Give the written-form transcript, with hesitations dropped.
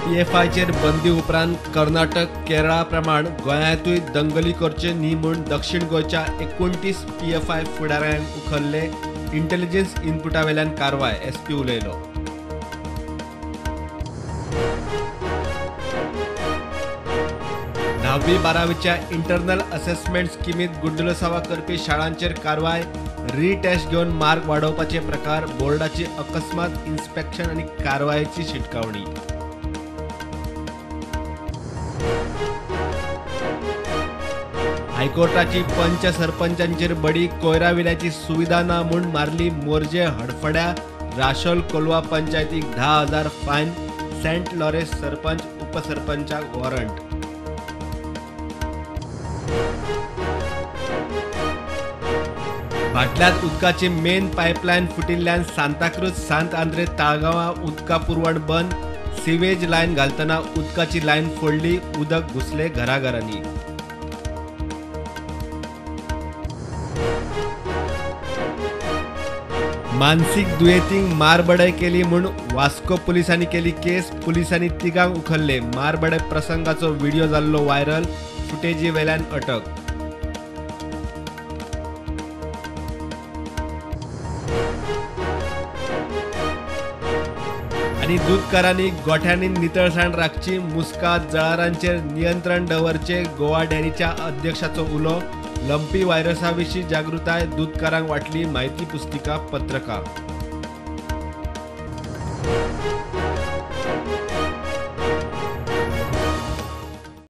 PFIचेर बंदी उपरांत कर्नाटक केरळा प्रमाण गोंयांतूय दंगली करचे न्ही म्हूण दक्षिण गोंयच्या 29 PFI फुडाऱ्यांक उखल्ले. इंटेलिजन्स इनपुटा वेल्यान कारवाय, SP उलयलो. दहावी बारावीच्या इंटरनल असेसमेंट स्किमीत गुड्डलसावा करपी शाळांचेर कारवाय. रिटेस्ट घेवन मार्क वाडोवपाचे प्रकार, बोर्डाची अकस्मात इन्स्पेक्शन आनी कारवायेची शिटकावणी. हायकोर्टाची पंच सरपंचांचेर बडी, कोयरा विल्याची सुविधा ना म्हूण मारली मोर्जे हडफड्या. राशोल कोलवा पंचायतीक 10,000 फायन. सेंट लॉरेन्स सरपंच उपसरपंचाक वॉरंट. भाटल्यात उदकाची मेन पायपलायन फुटिल्ल्यान सांताक्रूज सांत आंद्रे ताळगांवां उदका पुरवण बंद. सिवेज लायन घालतना उदकाची लायन फोडली, उदक घुसले घराघरांनी. मानसीक दुयेंतींक मारबडय केली म्हूण वास्को पुलिसांनी केली केस. पुलिसांनी तिगांक उखल्ले. मारबडय प्रसंगाचो व्हिडिओ जाल्लो व्हायरल. फुटेजी वेल्यान अटक. आनी दूधकारांनी गोठ्यांनी नितळसाण राखची. मुस्कात जळारांचेर नियंत्रण दवरचे, गोवा डेअरीच्या अध्यक्षाचो उलो. लंपी व्हायरसा विशीं जागृताय, दूधकारांक वाटली म्हायती पुस्तिका पत्रकां.